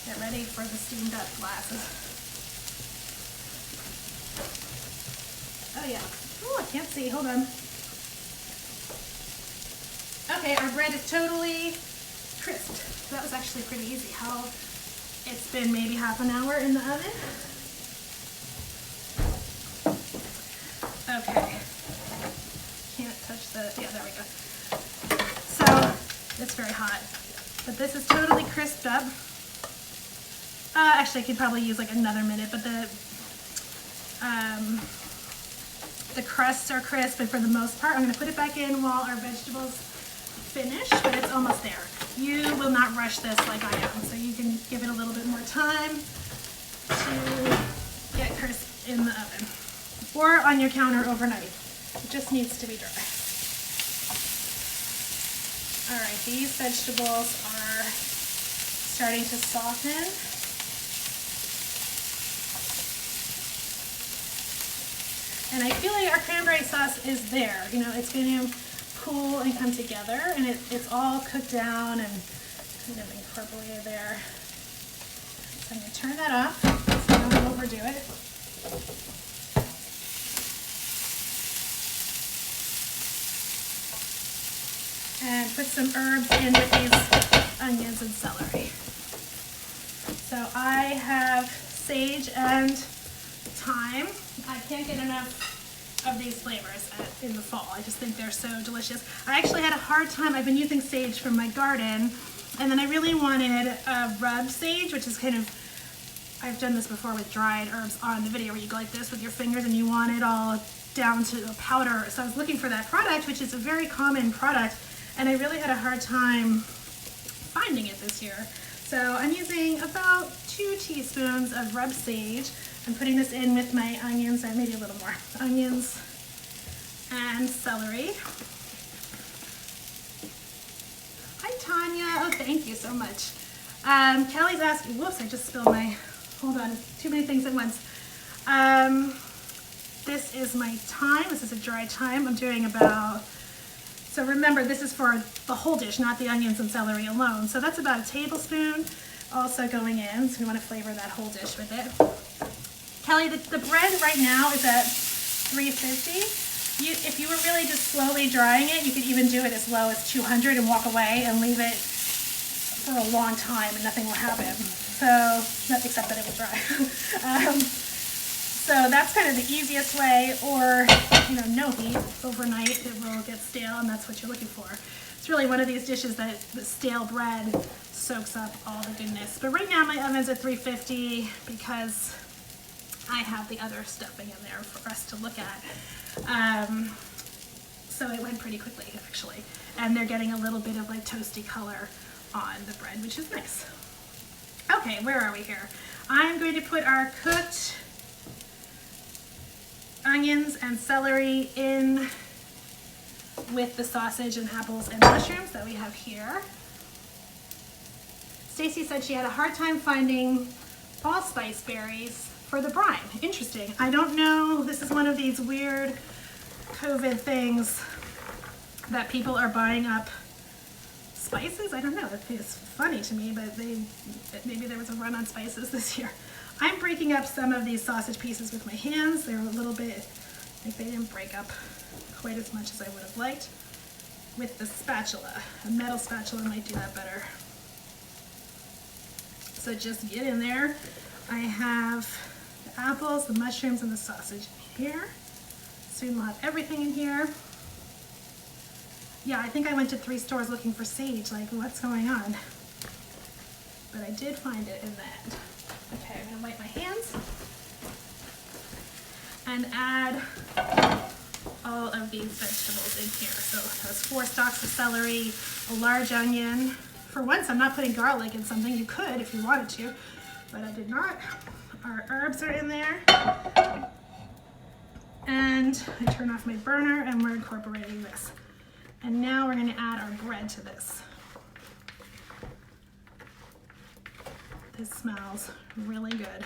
Get ready for the steamed up glasses. Oh yeah. Oh, I can't see. Hold on. Okay, our bread is totally crisp. That was actually pretty easy. It's been maybe half an hour in the oven. Okay. Can't touch yeah, there we go. So, it's very hot. But this is totally crisped up. Actually, I could probably use like another minute, but the crusts are crisp, and for the most part, I'm going to put it back in while our vegetables finish, but it's almost there. You will not rush this like I am, so you can and give it a little bit more time to get crisp in the oven or on your counter overnight. It just needs to be dry. All right, these vegetables are starting to soften. And I feel like our cranberry sauce is there. You know, it's going to cool and come together, and it's all cooked down and kind of incorporated there. So I'm going to turn that off so I don't overdo it. And put some herbs in with these onions and celery. So I have sage and thyme. I can't get enough of these flavors in the fall. I just think they're so delicious. I actually had a hard time. I've been using sage from my garden, and then I really wanted rubbed sage, which is kind of, I've done this before with dried herbs on the video where you go like this with your fingers and you want it all down to a powder. So I was looking for that product, which is a very common product, and I really had a hard time finding it this year. So I'm using about 2 teaspoons of rubbed sage. I'm putting this in with my onions, and maybe a little more. Onions and celery. Hi, Tanya. Oh, thank you so much. Kelly's asking, whoops, I just spilled my, hold on, too many things at once. This is my thyme. This is a dried thyme. I'm doing about, so remember, this is for the whole dish, not the onions and celery alone. So that's about a tablespoon also going in. So we want to flavor that whole dish with it. Kelly, the bread right now is at 350. If you were really just slowly drying it, you could even do it as low as 200 and walk away and leave it for a long time and nothing will happen. So, except that it will dry. So that's kind of the easiest way, or, you know, no heat overnight, it will get stale, and that's what you're looking for. It's really one of these dishes that the stale bread soaks up all the goodness. But right now my oven's at 350 because I have the other stuffing in there for us to look at. So it went pretty quickly, actually. And they're getting a little bit of like toasty color on the bread, which is nice. Okay, where are we here? I'm going to put our cooked onions and celery in with the sausage and apples and mushrooms that we have here. Stacy said she had a hard time finding allspice berries for the brine. Interesting. I don't know. This is one of these weird COVID things that people are buying up spices. I don't know. It's funny to me, but maybe there was a run on spices this year. I'm breaking up some of these sausage pieces with my hands. They're a little bit, like they didn't break up quite as much as I would have liked. With the spatula. A metal spatula might do that better. So just get in there. I have the apples, the mushrooms, and the sausage in here. Soon we'll have everything in here. Yeah, I think I went to 3 stores looking for sage, like what's going on? But I did find it in the end. Okay, I'm gonna wipe my hands and add all of these vegetables in here. So those 4 stalks of celery, a large onion. For once, I'm not putting garlic in something. You could if you wanted to, but I did not. Our herbs are in there. And I turn off my burner and we're incorporating this. And now we're going to add our bread to this. This smells really good.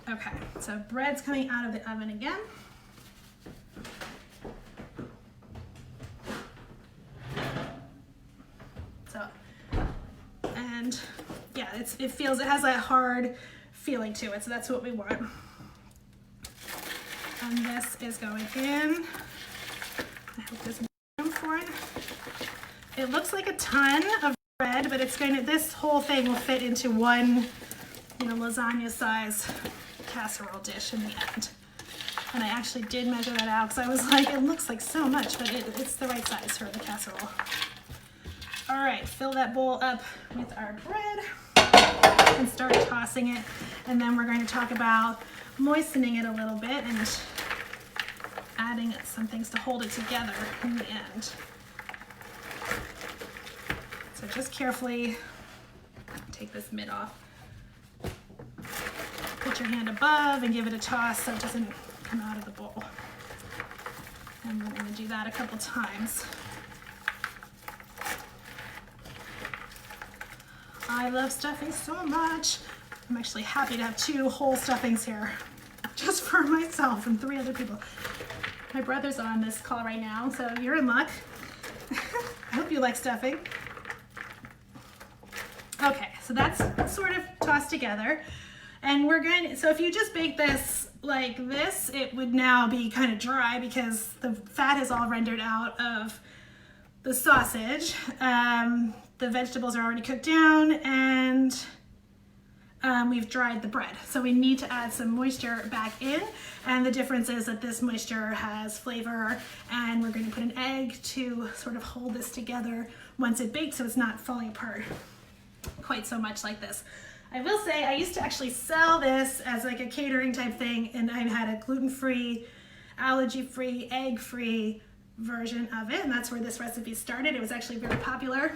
Okay, so bread's coming out of the oven again. So, and yeah, it has a hard feeling to it, so that's what we want. And this is going in. I hope there's room for it. It looks like a ton of bread, but it's going to, this whole thing will fit into one, you know, lasagna size casserole dish in the end. And I actually did measure that out because I was like, it looks like so much, but it's the right size for the casserole. All right, fill that bowl up with our bread and start tossing it. And then we're going to talk about moistening it a little bit and adding some things to hold it together in the end. So just carefully take this mid off. Put your hand above and give it a toss so it doesn't come out of the bowl. And we're going to do that a couple times. I love stuffing so much. I'm actually happy to have 2 whole stuffings here, just for myself and 3 other people. My brother's on this call right now, so you're in luck. I hope you like stuffing. Okay, so that's sort of tossed together. And we're going, so if you just bake this like this, it would now be kind of dry because the fat is all rendered out of the sausage. The vegetables are already cooked down, and we've dried the bread. So we need to add some moisture back in, and the difference is that this moisture has flavor, and we're going to put an egg to sort of hold this together once it bakes so it's not falling apart quite so much like this. I will say I used to actually sell this as like a catering type thing, and I had a gluten-free, allergy-free, egg-free version of it, and that's where this recipe started. It was actually very popular.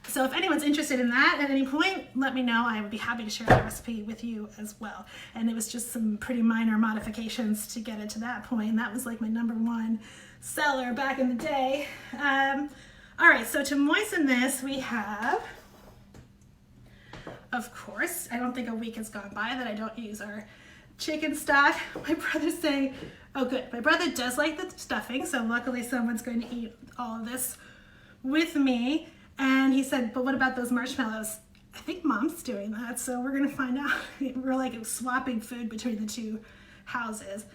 So if anyone's interested in that at any point, let me know. I would be happy to share that recipe with you as well. And it was just some pretty minor modifications to get it to that point, and that was like my #1 seller back in the day. All right, so to moisten this, we have, of course, I don't think a week has gone by that I don't use our chicken stock. My brother's saying, oh good, my brother does like the stuffing, so luckily someone's going to eat all of this with me. And he said, but what about those marshmallows? I think Mom's doing that, so we're gonna find out. We're like swapping food between the 2 houses.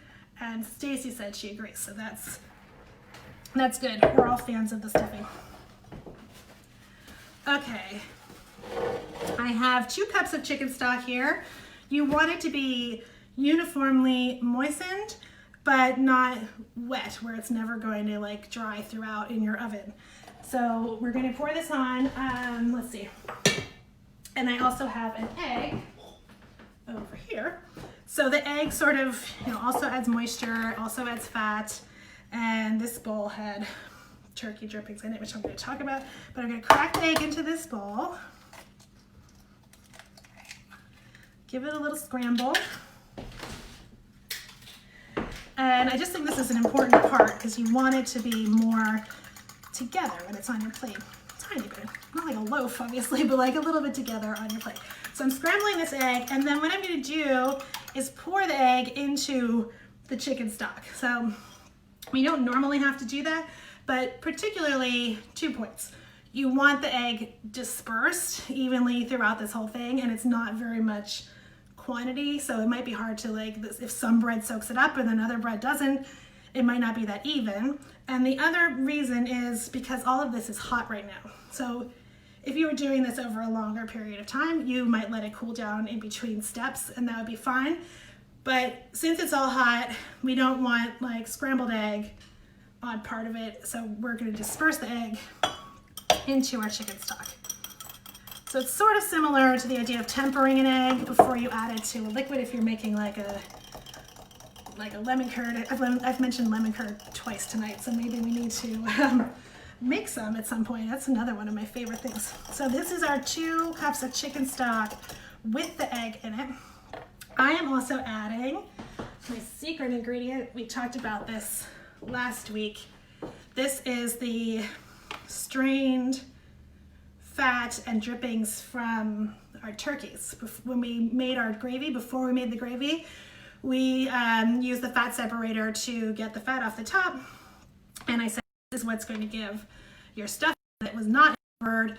And Stacy said she agrees, so that's good. We're all fans of the stuffing. Okay, I have 2 cups of chicken stock here. You want it to be uniformly moistened, but not wet, where it's never going to like dry throughout in your oven. So we're going to pour this on, let's see, and I also have an egg over here. So the egg sort of, also adds moisture, also adds fat, and this bowl had turkey drippings in it, which I'm going to talk about, but I'm going to crack the egg into this bowl, give it a little scramble, and I just think this is an important part because you want it to be more together when it's on your plate. Tiny bit, not like a loaf obviously, but like a little bit together on your plate. So I'm scrambling this egg, and then what I'm going to do is pour the egg into the chicken stock. So we don't normally have to do that, but particularly 2 points. You want the egg dispersed evenly throughout this whole thing, and it's not very much quantity, so it might be hard to like, if some bread soaks it up and then other bread doesn't, it might not be that even. And the other reason is because all of this is hot right now. So if you were doing this over a longer period of time, you might let it cool down in between steps, and that would be fine. But since it's all hot, we don't want like scrambled egg on part of it, so we're going to disperse the egg into our chicken stock. So it's sort of similar to the idea of tempering an egg before you add it to a liquid if you're making like a lemon curd. I've mentioned lemon curd twice tonight, so maybe we need to make some at some point. That's another one of my favorite things. So this is our 2 cups of chicken stock with the egg in it. I am also adding my secret ingredient. We talked about this last week. This is the strained fat and drippings from our turkeys. When we made our gravy, before we made the gravy, we used the fat separator to get the fat off the top, and I said this is what's going to give your stuff that was not in the bird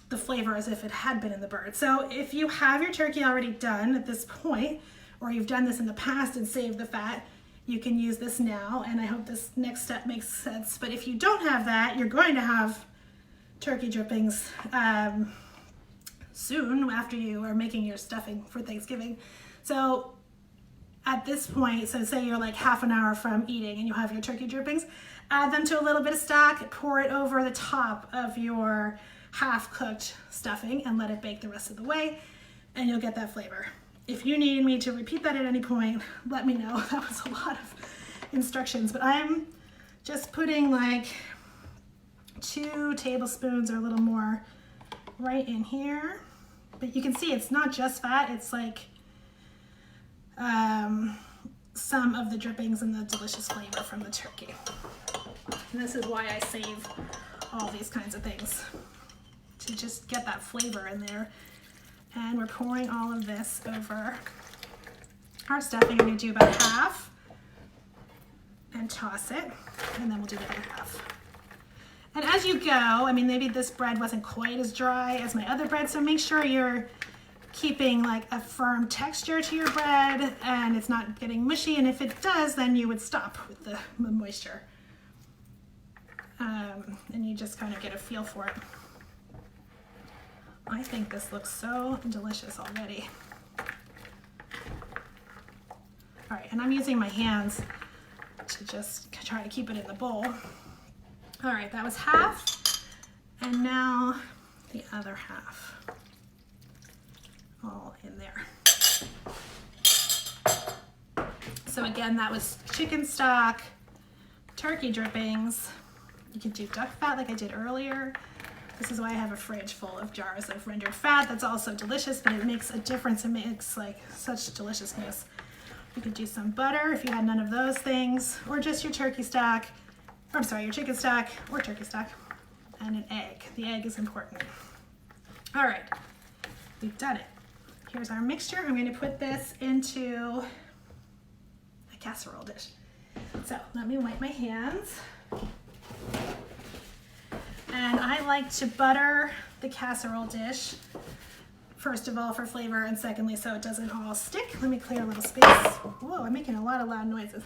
the flavor as if it had been in the bird. So if you have your turkey already done at this point, or you've done this in the past and saved the fat, you can use this now, and I hope this next step makes sense. But if you don't have that, you're going to have turkey drippings soon after you are making your stuffing for Thanksgiving. So at this point, so say you're like half an hour from eating and you have your turkey drippings, add them to a little bit of stock, pour it over the top of your half-cooked stuffing and let it bake the rest of the way, and you'll get that flavor. If you need me to repeat that at any point, let me know. That was a lot of instructions, but I'm just putting like 2 tablespoons or a little more right in here. But you can see it's not just fat, it's like some of the drippings and the delicious flavor from the turkey. And this is why I save all these kinds of things, to just get that flavor in there. And we're pouring all of this over our stuffing. I'm going to do about half and toss it, and then we'll do the other half. And as you go, I mean, maybe this bread wasn't quite as dry as my other bread, so make sure you're keeping like a firm texture to your bread and it's not getting mushy, and if it does, then you would stop with the moisture. And you just kind of get a feel for it. I think this looks so delicious already. All right, and I'm using my hands to just try to keep it in the bowl. All right, that was half, and now the other half. All in there. So again, that was chicken stock, turkey drippings. You can do duck fat like I did earlier. This is why I have a fridge full of jars of rendered fat. That's also delicious, but it makes a difference. It makes like such deliciousness. You could do some butter if you had none of those things, or just your turkey stock, or I'm sorry, your chicken stock or turkey stock, and an egg. The egg is important. All right, we've done it. Here's our mixture. I'm going to put this into a casserole dish. So let me wipe my hands. And I like to butter the casserole dish, first of all for flavor, and secondly so it doesn't all stick. Let me clear a little space. Whoa, I'm making a lot of loud noises.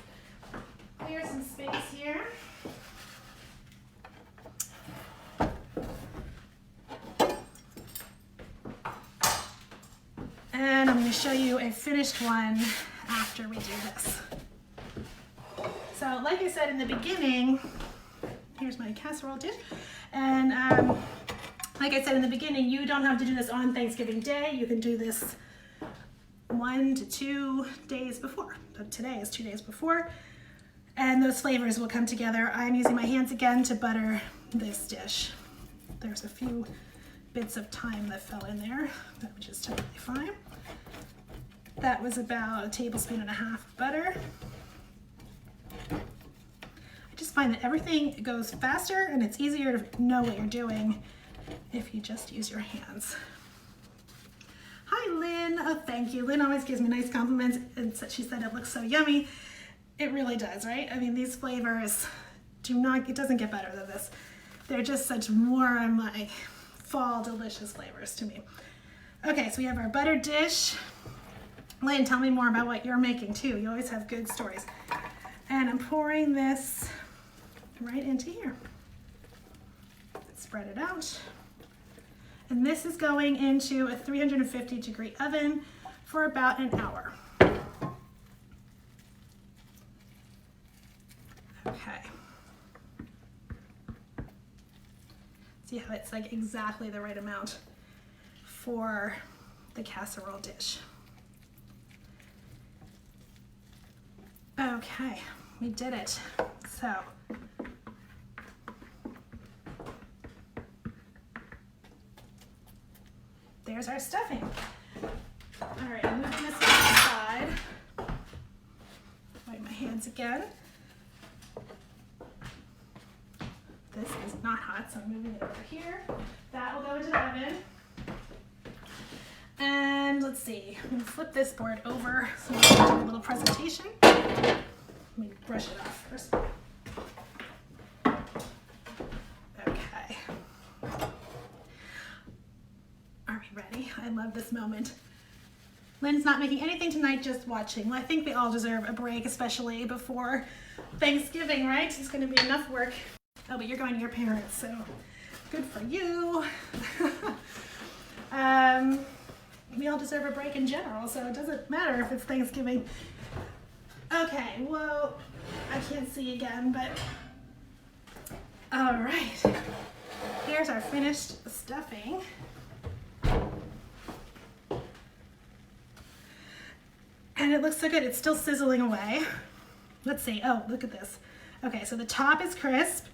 Clear some space here. And I'm going to show you a finished one after we do this. So like I said in the beginning, here's my casserole dish. And like I said in the beginning, you don't have to do this on Thanksgiving Day. You can do this 1 to 2 days before. But today is 2 days before. And those flavors will come together. I'm using my hands again to butter this dish. There's a few bits of thyme that fell in there, which is totally fine. That was about 1.5 tablespoons of butter. I just find that everything goes faster and it's easier to know what you're doing if you just use your hands. Hi, Lynn. Oh, thank you. Lynn always gives me nice compliments, and she said it looks so yummy. It really does, right? I mean, these flavors it doesn't get better than this. They're just such warm, like fall delicious flavors to me. Okay, so we have our butter dish. Lynn, tell me more about what you're making too. You always have good stories. And I'm pouring this right into here. Spread it out. And this is going into a 350-degree oven for about an hour. Okay. See how it's like exactly the right amount for the casserole dish. Okay, we did it. So, there's our stuffing. All right, I'm moving this to the side. Wipe my hands again. This is not hot, so I'm moving it over here. That will go into the oven. And let's see, I'm gonna flip this board over so we can do a little presentation. Let me brush it off first. Okay. Are we ready? I love this moment. Lynn's not making anything tonight, just watching. Well, I think we all deserve a break, especially before Thanksgiving, right? It's gonna be enough work. Oh, but you're going to your parents, so good for you. We all deserve a break in general, so it doesn't matter if it's Thanksgiving. Okay, well, I can't see again, but all right. Here's our finished stuffing. And it looks so good. It's still sizzling away. Let's see. Oh, look at this. Okay, so the top is crisp,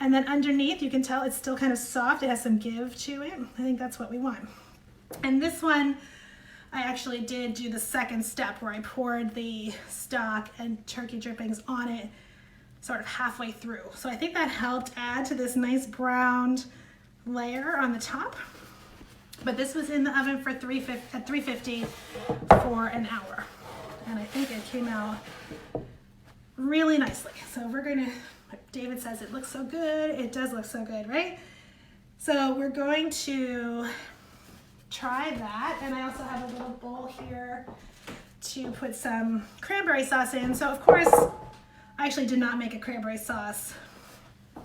And then underneath, you can tell it's still kind of soft. It has some give to it. I think that's what we want. And this one, I actually did do the second step where I poured the stock and turkey drippings on it sort of halfway through. So I think that helped add to this nice browned layer on the top. But this was in the oven for 350 for an hour. And I think it came out really nicely. So we're gonna, David says it looks so good. It does look so good, right? So we're going to try that. And I also have a little bowl here to put some cranberry sauce in. So of course, I actually did not make a cranberry sauce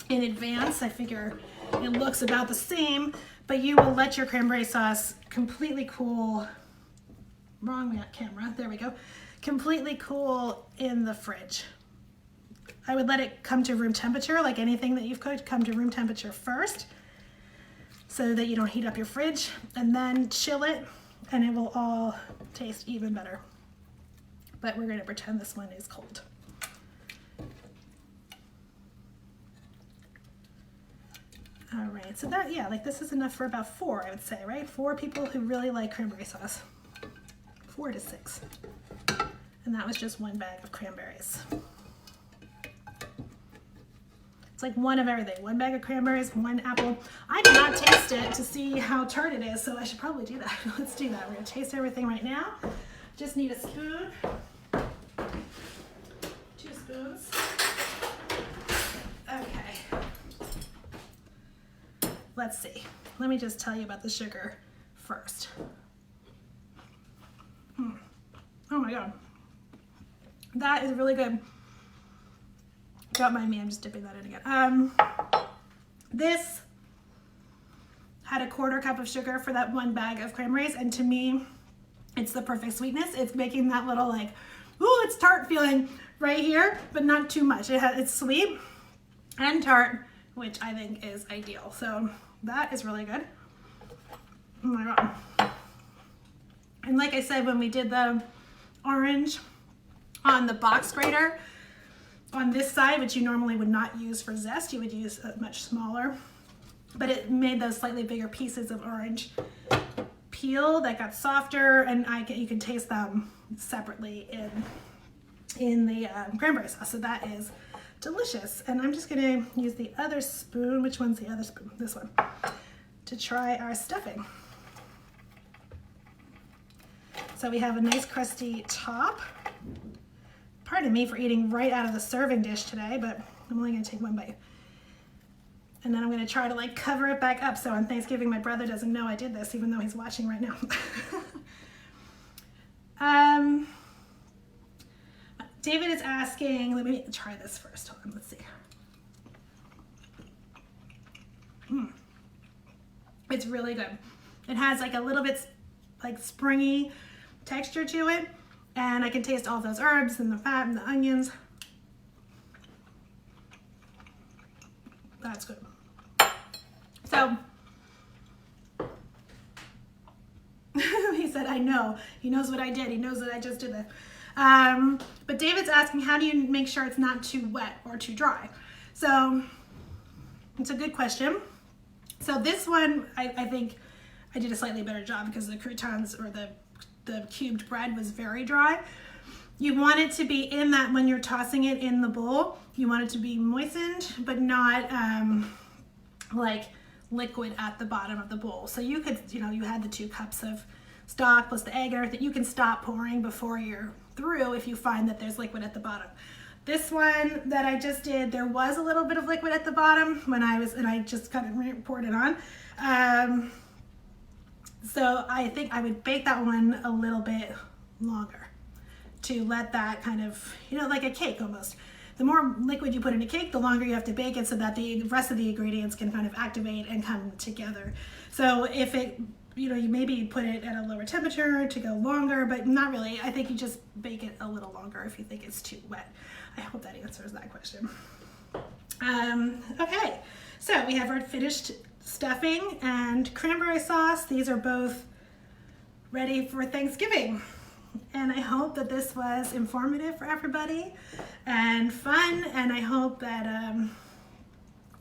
in advance. I figure it looks about the same, but you will let your cranberry sauce completely cool, wrong camera, there we go, completely cool in the fridge. I would let it come to room temperature, like anything that you've cooked, come to room temperature first, so that you don't heat up your fridge, and then chill it, and it will all taste even better. But we're gonna pretend this one is cold. All right, so that, yeah, like this is enough for about 4, I would say, right? 4 people who really like cranberry sauce. 4 to 6. And that was just 1 bag of cranberries. It's like 1 of everything. 1 bag of cranberries, 1 apple. I did not taste it to see how tart it is, so I should probably do that. Let's do that. We're gonna taste everything right now. Just need a spoon. 2 spoons. Okay. Let's see. Let me just tell you about the sugar first. Oh my God. That is really good. Don't mind me, I'm just dipping that in again. This had a 1/4 cup of sugar for that 1 bag of cranberries, and to me, it's the perfect sweetness. It's making that little like, ooh, it's tart feeling right here, but not too much. It's sweet and tart, which I think is ideal. So that is really good. Oh my God. And like I said, when we did the orange on the box grater, on this side, which you normally would not use for zest, you would use a much smaller, but it made those slightly bigger pieces of orange peel that got softer, and you can taste them separately in the cranberry sauce. So that is delicious. And I'm just gonna use the other spoon. Which one's the other spoon? This one, to try our stuffing. So we have a nice crusty top. Pardon me for eating right out of the serving dish today, but I'm only gonna take 1 bite. And then I'm gonna try to like cover it back up so on Thanksgiving my brother doesn't know I did this, even though he's watching right now. David is asking, let me try this first. Hold on, let's see. It's really good. It has like a little bit like springy texture to it, and I can taste all those herbs and the fat and the onions. That's good. So he said, I know. He knows what I did. He knows that I just did that. But David's asking, how do you make sure it's not too wet or too dry? So it's a good question. So this one, I think I did a slightly better job because the croutons or the cubed bread was very dry. You want it to be in that when you're tossing it in the bowl, you want it to be moistened, but not like liquid at the bottom of the bowl. So you could, you had the 2 cups of stock plus the egg and everything. You can stop pouring before you're through if you find that there's liquid at the bottom. This one that I just did, there was a little bit of liquid at the bottom and I just kind of poured it on. So I think I would bake that one a little bit longer to let that kind of, like a cake almost. The more liquid you put in a cake, the longer you have to bake it so that the rest of the ingredients can kind of activate and come together. So if it, you maybe put it at a lower temperature to go longer, but not really. I think you just bake it a little longer if you think it's too wet. I hope that answers that question. Okay, so we have our finished stuffing and cranberry sauce. These are both ready for Thanksgiving. And I hope that this was informative for everybody and fun. And I hope that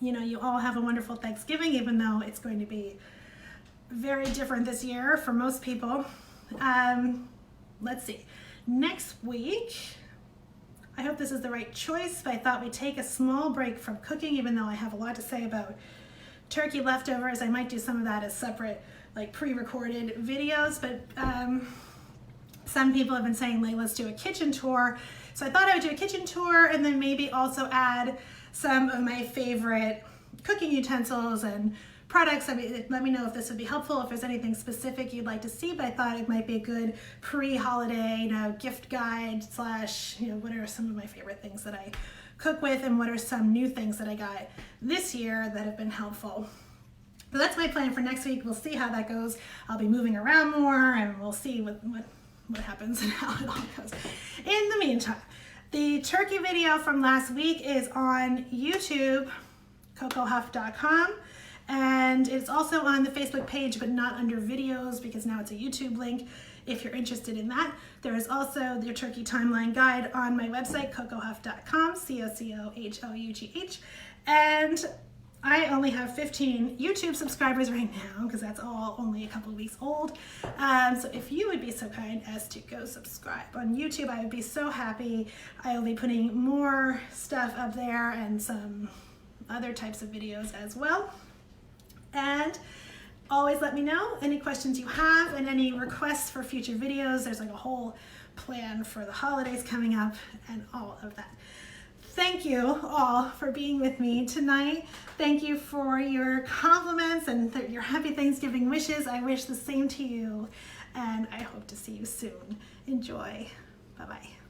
you know, you all have a wonderful Thanksgiving, even though it's going to be very different this year for most people. Let's see. Next week, I hope this is the right choice, but I thought we'd take a small break from cooking, even though I have a lot to say about turkey leftovers. I might do some of that as separate, like pre-recorded videos, but some people have been saying, like, let's do a kitchen tour. So I thought I would do a kitchen tour and then maybe also add some of my favorite cooking utensils and products. I mean, let me know if this would be helpful, if there's anything specific you'd like to see, but I thought it might be a good pre-holiday, you know, gift guide / you know, what are some of my favorite things that I cook with and what are some new things that I got this year that have been helpful. So that's my plan for next week. We'll see how that goes. I'll be moving around more and we'll see what happens and how it all goes. In the meantime, the turkey video from last week is on YouTube, cocohuff.com. And it's also on the Facebook page, but not under videos because now it's a YouTube link if you're interested in that. There is also the turkey timeline guide on my website, cocohuff.com, COCOHLUGH. And I only have 15 YouTube subscribers right now because that's all only a couple of weeks old. So if you would be so kind as to go subscribe on YouTube, I would be so happy. I will be putting more stuff up there and some other types of videos as well. And always let me know any questions you have and any requests for future videos. There's like a whole plan for the holidays coming up and all of that. Thank you all for being with me tonight. Thank you for your compliments and your happy Thanksgiving wishes. I wish the same to you, and I hope to see you soon. Enjoy. Bye-bye.